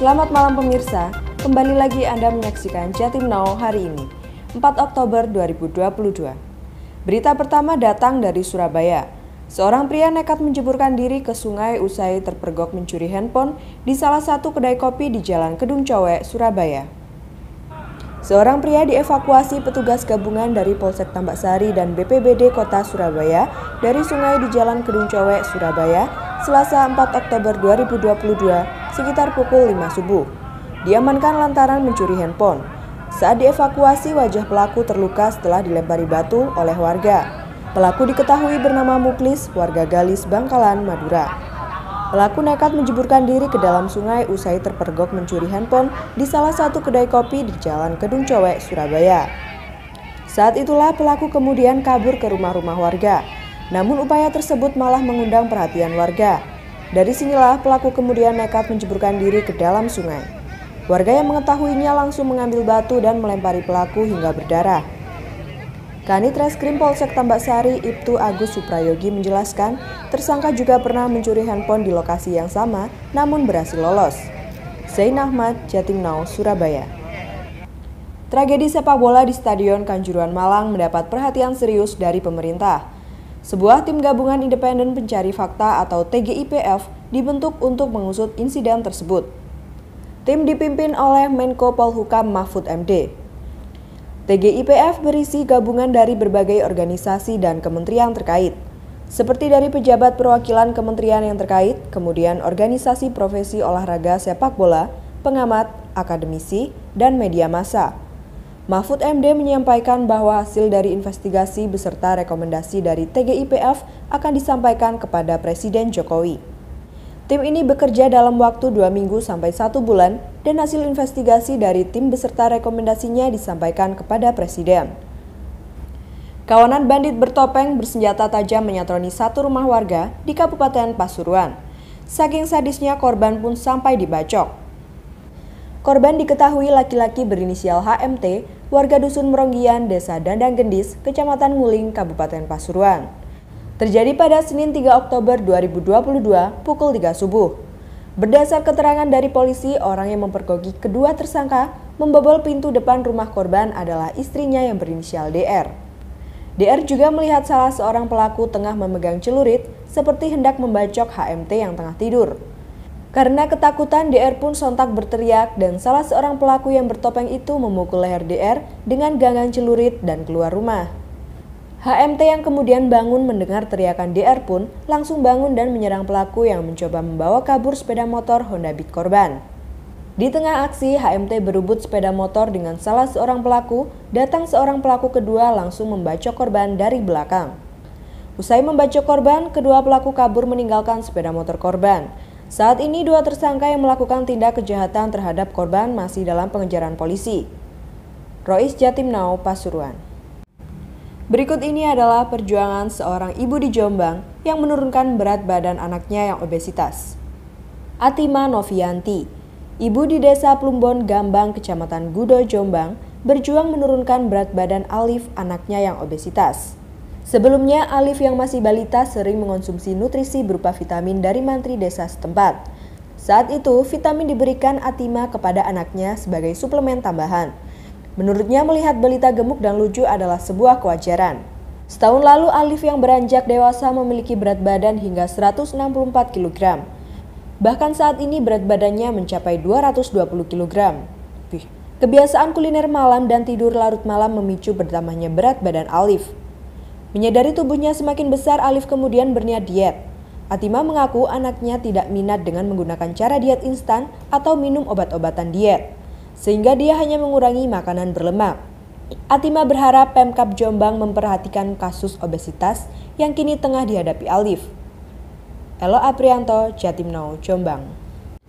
Selamat malam pemirsa, kembali lagi Anda menyaksikan Jatim Now hari ini, 4 Oktober 2022. Berita pertama datang dari Surabaya. Seorang pria nekat menjeburkan diri ke sungai usai terpergok mencuri handphone di salah satu kedai kopi di Jalan Kedung Cowek, Surabaya. Seorang pria dievakuasi petugas gabungan dari Polsek Tambak Sari dan BPBD Kota Surabaya dari sungai di Jalan Kedung Cowek, Surabaya, Selasa 4 Oktober 2022 sekitar pukul 5 subuh. Diamankan lantaran mencuri handphone. Saat dievakuasi, wajah pelaku terluka setelah dilempari batu oleh warga. Pelaku diketahui bernama Muklis, warga Galis, Bangkalan, Madura. Pelaku nekat menjeburkan diri ke dalam sungai usai terpergok mencuri handphone di salah satu kedai kopi di Jalan Kedung Cowek, Surabaya. Saat itulah pelaku kemudian kabur ke rumah-rumah warga. Namun upaya tersebut malah mengundang perhatian warga. Dari sinilah pelaku kemudian nekat menjeburkan diri ke dalam sungai. Warga yang mengetahuinya langsung mengambil batu dan melempari pelaku hingga berdarah. Kanit Reskrim Polsek Tambak Sari, Ibtu Agus Suprayogi menjelaskan, tersangka juga pernah mencuri handphone di lokasi yang sama, namun berhasil lolos. Zain Ahmad, Jatim Now, Surabaya. Tragedi sepak bola di Stadion Kanjuruhan Malang mendapat perhatian serius dari pemerintah. Sebuah tim gabungan independen pencari fakta atau TGIPF dibentuk untuk mengusut insiden tersebut. Tim dipimpin oleh Menko Polhukam Mahfud MD. TGIPF berisi gabungan dari berbagai organisasi dan kementerian terkait, seperti dari pejabat perwakilan kementerian yang terkait, kemudian organisasi profesi olahraga sepak bola, pengamat, akademisi, dan media massa. Mahfud MD menyampaikan bahwa hasil dari investigasi beserta rekomendasi dari TGIPF akan disampaikan kepada Presiden Jokowi. Tim ini bekerja dalam waktu 2 minggu sampai 1 bulan dan hasil investigasi dari tim beserta rekomendasinya disampaikan kepada Presiden. Kawanan bandit bertopeng bersenjata tajam menyatroni satu rumah warga di Kabupaten Pasuruan. Saking sadisnya korban pun sampai dibacok. Korban diketahui laki-laki berinisial HMT, warga Dusun Meronggian, Desa Dandang Gendis, Kecamatan Nguling, Kabupaten Pasuruan. Terjadi pada Senin 3 Oktober 2022 pukul 3 subuh. Berdasar keterangan dari polisi, orang yang memperkoki kedua tersangka membobol pintu depan rumah korban adalah istrinya yang berinisial DR. DR juga melihat salah seorang pelaku tengah memegang celurit seperti hendak membacok HMT yang tengah tidur. Karena ketakutan, DR pun sontak berteriak dan salah seorang pelaku yang bertopeng itu memukul leher DR dengan ganggang celurit dan keluar rumah. HMT yang kemudian bangun mendengar teriakan DR pun langsung bangun dan menyerang pelaku yang mencoba membawa kabur sepeda motor Honda Beat korban. Di tengah aksi, HMT berebut sepeda motor dengan salah seorang pelaku, datang seorang pelaku kedua langsung membacok korban dari belakang. Usai membacok korban, kedua pelaku kabur meninggalkan sepeda motor korban. Saat ini dua tersangka yang melakukan tindak kejahatan terhadap korban masih dalam pengejaran polisi. Rois, Jatim Now, Pasuruan. Berikut ini adalah perjuangan seorang ibu di Jombang yang menurunkan berat badan anaknya yang obesitas. Atima Novianti, ibu di Desa Plumbon, Gambang, Kecamatan Gudo, Jombang, berjuang menurunkan berat badan Alif, anaknya yang obesitas. Sebelumnya, Alif yang masih balita sering mengonsumsi nutrisi berupa vitamin dari mantri desa setempat. Saat itu, vitamin diberikan Atima kepada anaknya sebagai suplemen tambahan. Menurutnya, melihat balita gemuk dan lucu adalah sebuah kewajaran. Setahun lalu, Alif yang beranjak dewasa memiliki berat badan hingga 164 kg. Bahkan saat ini berat badannya mencapai 220 kg. Kebiasaan kuliner malam dan tidur larut malam memicu bertambahnya berat badan Alif. Menyadari tubuhnya semakin besar, Alif kemudian berniat diet. Atima mengaku anaknya tidak minat dengan menggunakan cara diet instan atau minum obat-obatan diet, sehingga dia hanya mengurangi makanan berlemak. Atima berharap Pemkab Jombang memperhatikan kasus obesitas yang kini tengah dihadapi Alif. Elo Aprianto, Jatim Now, Jombang.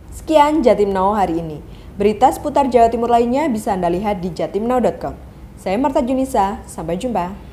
Sekian Jatim Now hari ini. Berita seputar Jawa Timur lainnya bisa Anda lihat di jatimnow.com. Saya Marta Junisa, sampai jumpa.